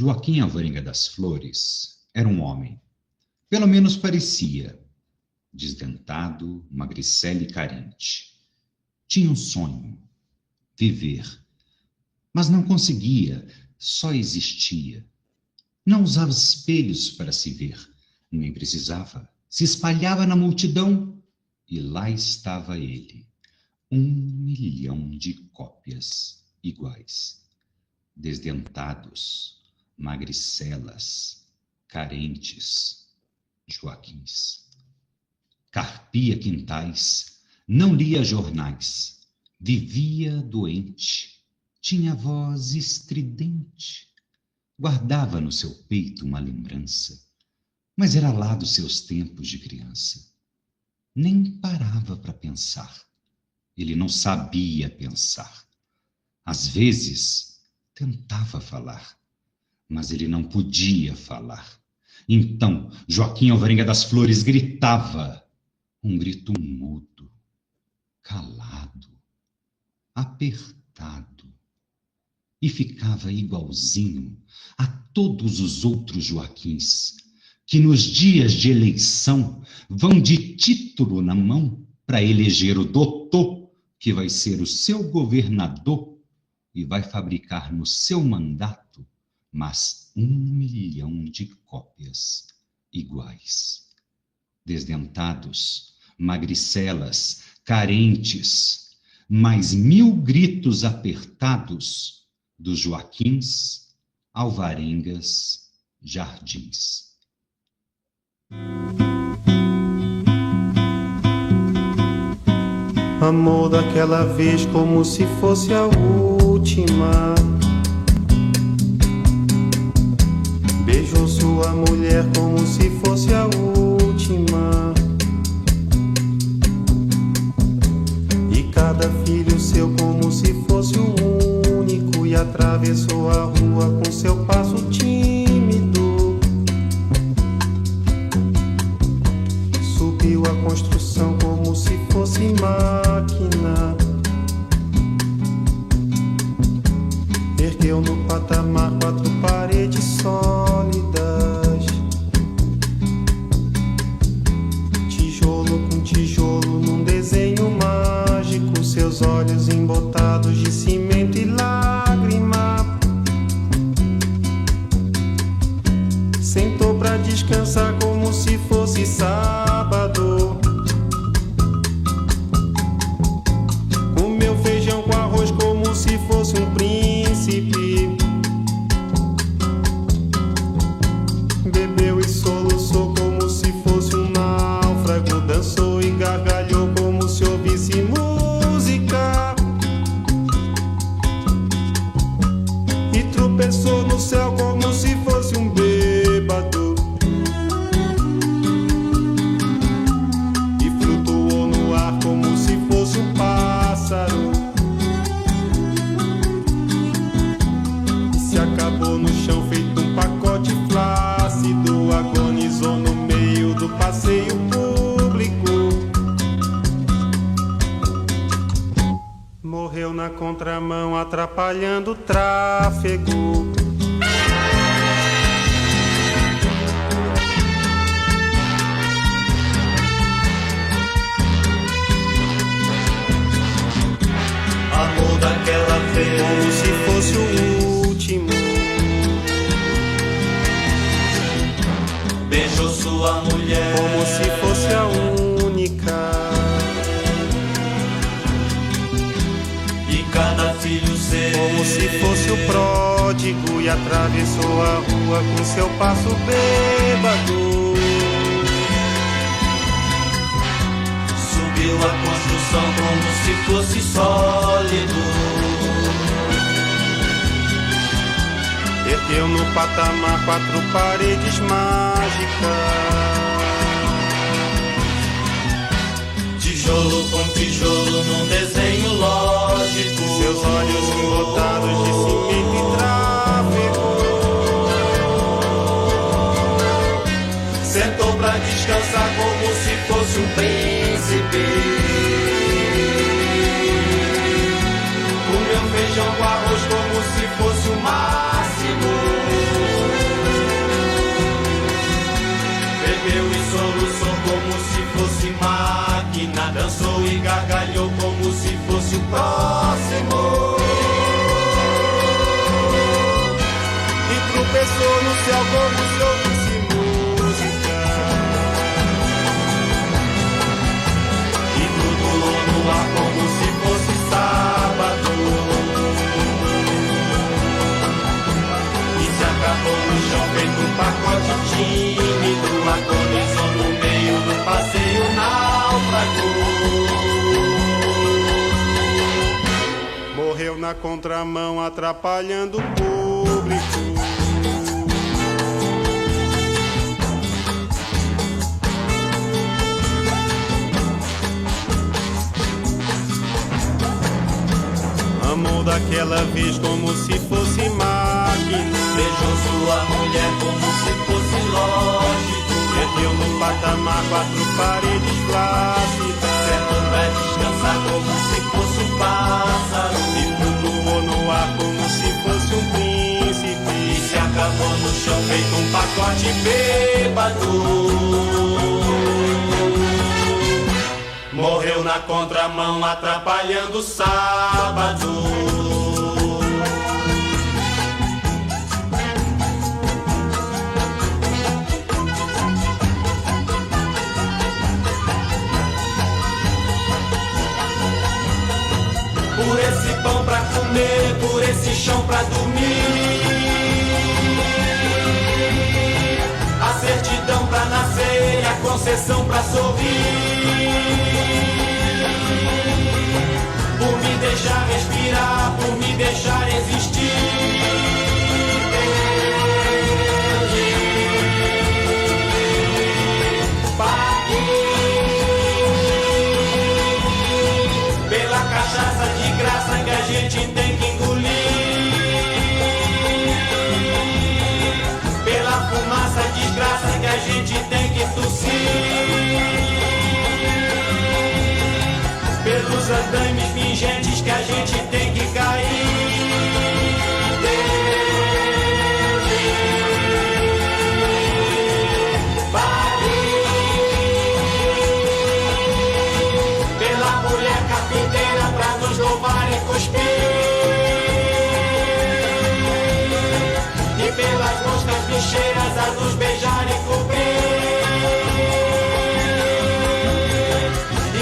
Joaquim Alvarenga das Flores era um homem, pelo menos parecia, desdentado, magricelo e carente. Tinha um sonho, viver, mas não conseguia, só existia. Não usava espelhos para se ver, nem precisava. Se espalhava na multidão e lá estava ele, 1 milhão de cópias iguais, desdentados, magricelas, carentes, Joaquins. Carpia quintais, não lia jornais, vivia doente, tinha voz estridente, guardava no seu peito uma lembrança, mas era lá dos seus tempos de criança. Nem parava para pensar, ele não sabia pensar. Às vezes tentava falar, mas ele não podia falar. Então Joaquim Alvarenga das Flores gritava, um grito mudo, calado, apertado, e ficava igualzinho a todos os outros Joaquins, que nos dias de eleição vão de título na mão para eleger o doutor que vai ser o seu governador e vai fabricar no seu mandato mas 1 milhão de cópias iguais. Desdentados, magricelas, carentes, mais 1000 gritos apertados dos Joaquins, Alvarengas, Jardins. Amor daquela vez como se fosse a última. Beijou sua mulher como se fosse a última. E cada filho seu como se fosse o único. E atravessou a rua com seu passo tímido. Subiu a construção como se fosse máquina. Ergueu no patamar 4 paredes sólidas. Tijolo com tijolo num desenho mágico. Seus olhos embotados de cimento e lágrima. Sentou pra descansar como se fosse sábado. Comeu feijão com arroz como se fosse um príncipe. Bebeu e soluçou como se fosse um náufrago. Dançou e gargalhou como se ouvisse música. E tropeçou no céu como se fosse um bêbado. E flutuou no ar como se fosse um pássaro. E se acabou no chão feito um pacote flácido. Agonizou no meio do passeio público. Morreu na contramão atrapalhando o tráfego. Amor daquela vez Como se fosse o último. beijou sua mulher Como se fosse a única. e cada filho seu Como se fosse o pródigo. E atravessou a rua com seu passo bêbado. subiu a construção como se fosse sólido. Ergueu no patamar 4 paredes mágicas. Tijolo com tijolo num desenho lógico. Seus olhos embotados de cimento e tráfego. sentou pra descansar como se fosse um príncipe. Comeu feijão com arroz como se fosse o máximo. Bebeu e soluçou como se fosse máquina. Dançou e gargalhou como se fosse o próximo. E tropeçou no céu como se ouvisse música. E flutuou no ar como se fosse sábado. E se acabou no chão feito um pacote tímido. Agonizou no meio do passeio náufrago. Morreu na contramão atrapalhando o público. Amou daquela vez como se fosse máquina. Beijou sua mulher como se fosse lógico. Ergueu no patamar 4 paredes flácidas. Sentou pra descansar como se fosse um pássaro. E flutuou no ar como se fosse um príncipe. E se acabou no chão feito um pacote bêbado. Morreu na contramão atrapalhando o sábado. por esse chão pra dormir. A certidão pra nascer e a concessão pra sorrir. Por me deixar respirar, por me deixar existir. Pela cachaça de graça que a gente tem que engolir. Pela fumaça desgraça que a gente tem que tossir. Pelos andames pingentes que a gente tem que cair. Pela mulher carpinteira pra nos louvar e cuspir. E pelas moscas bicheiras a nos beijar e cobrir.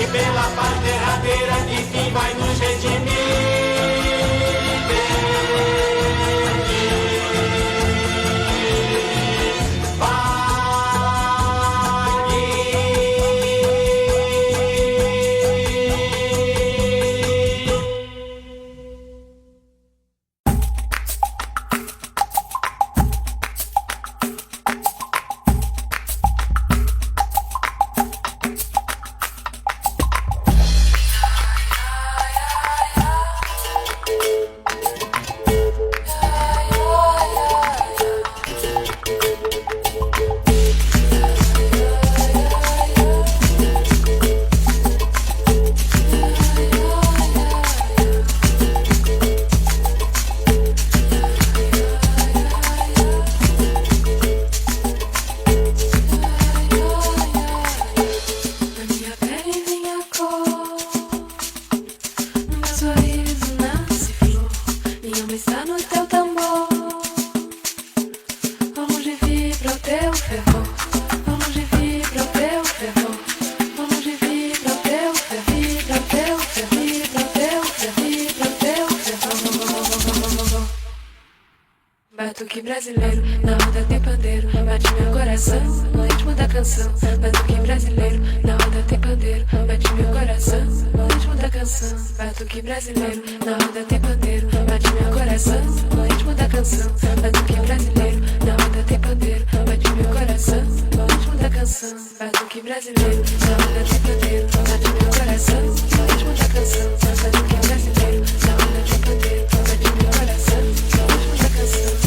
E pela paz derradeira que fim vai nos redimir. Batuque brasileiro, na roda tem pandeiro. Bate meu coração, no ritmo da canção. Batuque brasileiro, na roda tem pandeiro. Bate meu coração, no ritmo da canção. Batuque brasileiro, na roda tem pandeiro. Bate meu coração, no ritmo da canção. Batuque brasileiro, na roda tem pandeiro. Bate meu coração, no ritmo da canção. Batuque brasileiro, na roda tem pandeiro. Bate meu coração, no ritmo da canção. Batuque brasileiro, na roda tem pandeiro. Bate meu coração, no ritmo da canção.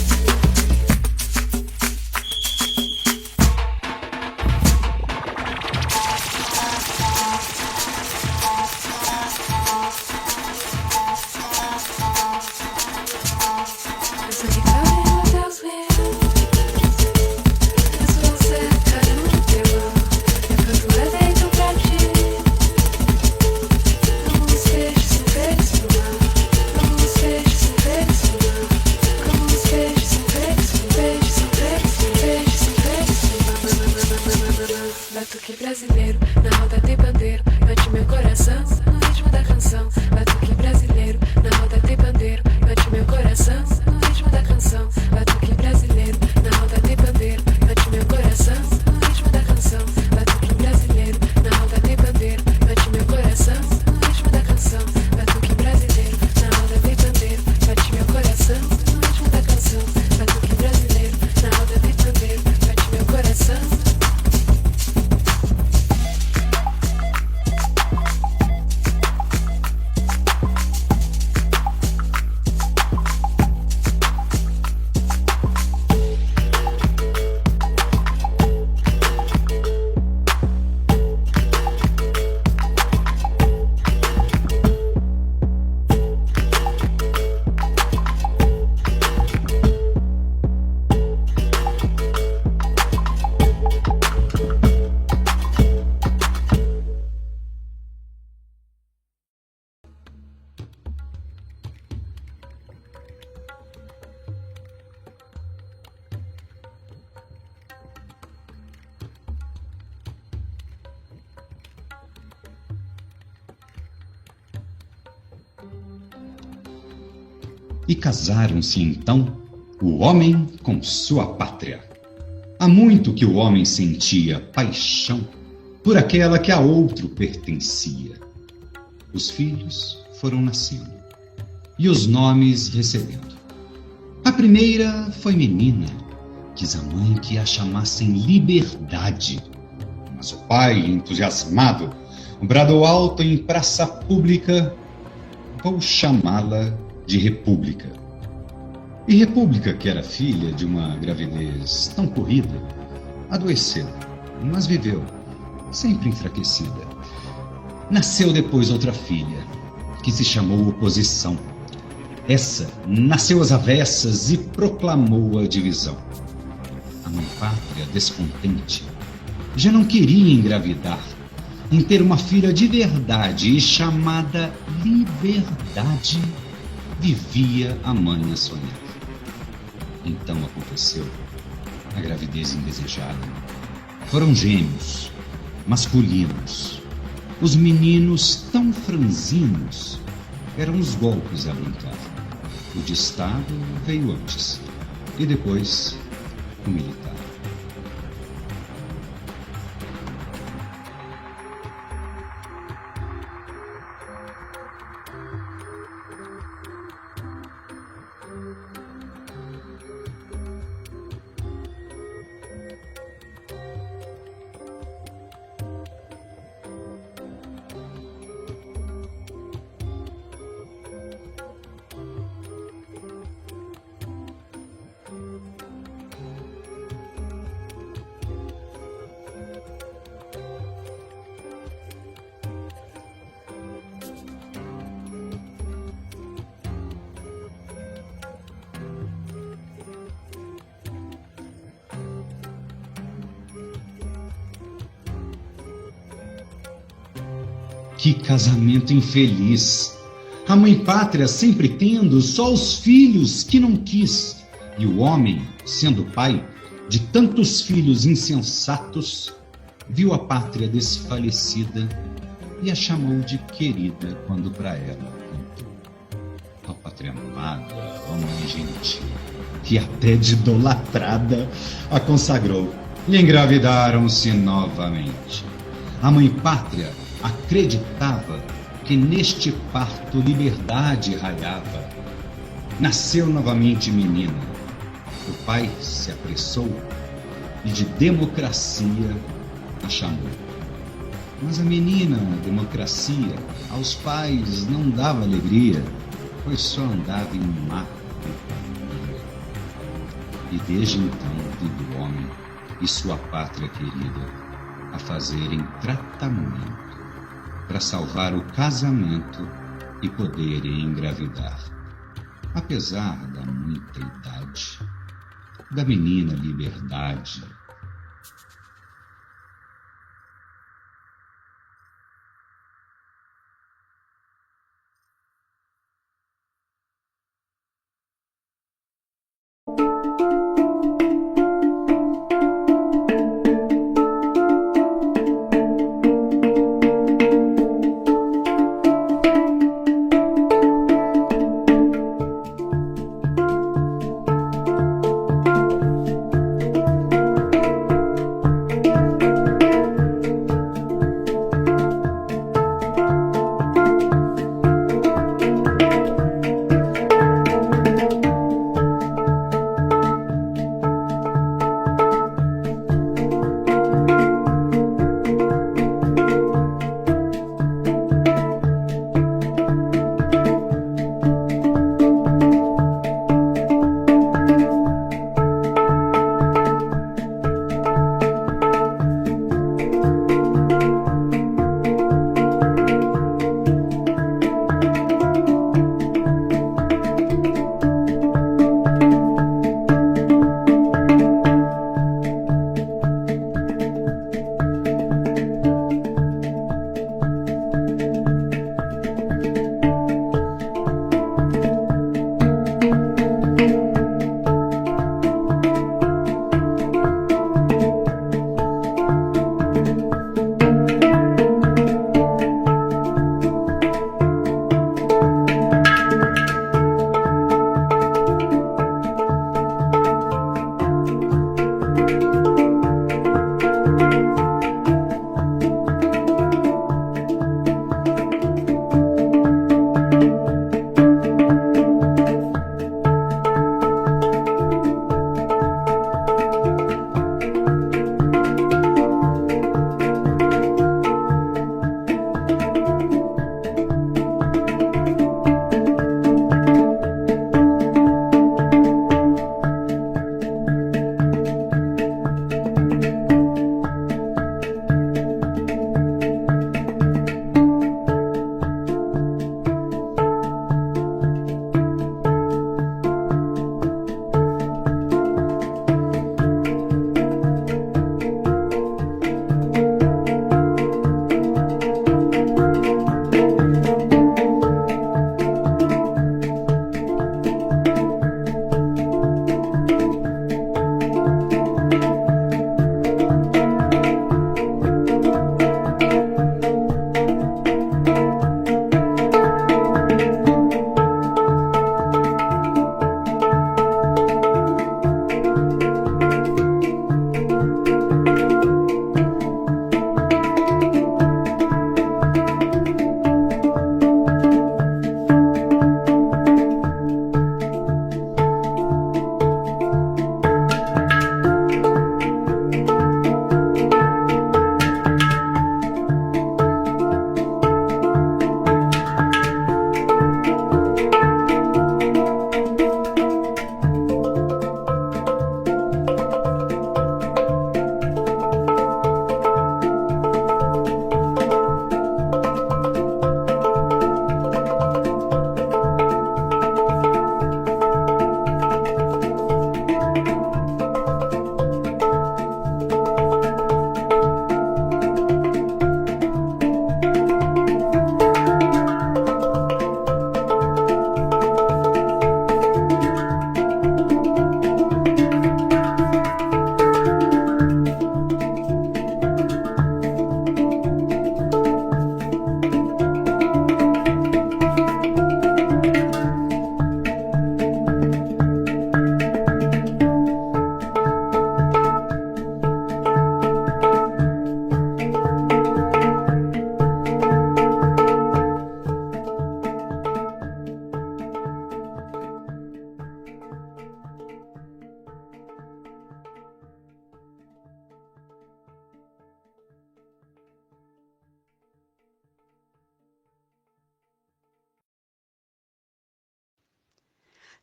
Pra ti. E casaram-se então o homem com sua pátria. Há muito que o homem sentia paixão por aquela que a outro pertencia. Os filhos foram nascendo e os nomes recebendo. A primeira foi menina, quis a mãe que a chamassem Liberdade. Mas o pai, entusiasmado, bradou alto em praça pública: vou chamá-la de República. E República, que era filha de uma gravidez tão corrida, adoeceu, mas viveu, sempre enfraquecida. Nasceu depois outra filha, que se chamou Oposição. Essa nasceu às avessas e proclamou a divisão. A mãe pátria, descontente, já não queria engravidar, em ter uma filha de verdade e chamada Liberdade, vivia a mãe a sonhar. Então aconteceu a gravidez indesejada. Foram gêmeos, masculinos. Os meninos tão franzinos eram os golpes a brincar. O de Estado veio antes e depois o militar. Que casamento infeliz! A mãe pátria sempre tendo só os filhos que não quis, e o homem, sendo pai de tantos filhos insensatos, viu a pátria desfalecida e a chamou de querida quando pra ela cantou. Ó pátria amada, ó mãe gentil, que até de idolatrada a consagrou, e engravidaram-se novamente. A mãe pátria acreditava que neste parto liberdade raiava. Nasceu novamente menina. O pai se apressou e de democracia a chamou. Mas a menina, a democracia, aos pais não dava alegria, pois só andava em mar e desde então vive o homem e sua pátria querida a fazerem tratamento para salvar o casamento e poderem engravidar. Apesar da muita idade, da menina Liberdade.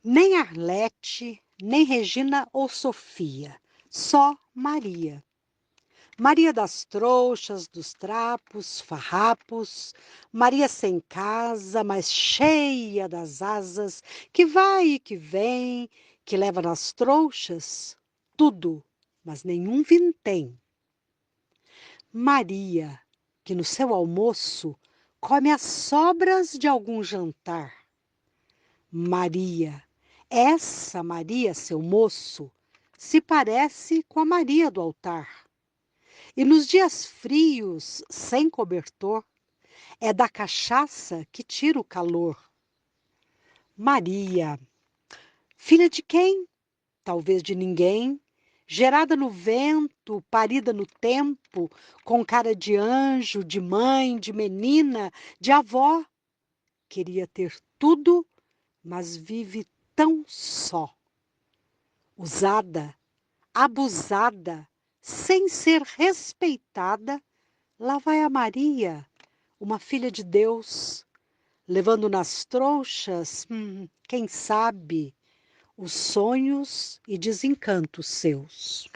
Nem Arlete, nem Regina ou Sofia, só Maria. Maria das trouxas, dos trapos, farrapos, Maria sem casa, mas cheia das asas, que vai e que vem, que leva nas trouxas tudo, mas nenhum vintém. Maria, que no seu almoço come as sobras de algum jantar. Maria, essa Maria, seu moço, se parece com a Maria do altar. E nos dias frios, sem cobertor, é da cachaça que tira o calor. Maria, filha de quem? Talvez de ninguém, gerada no vento, parida no tempo, com cara de anjo, de mãe, de menina, de avó. Queria ter tudo, mas vive tão só. Usada, abusada, sem ser respeitada, lá vai a Maria, uma filha de Deus, levando nas trouxas, quem sabe, os sonhos e desencantos seus.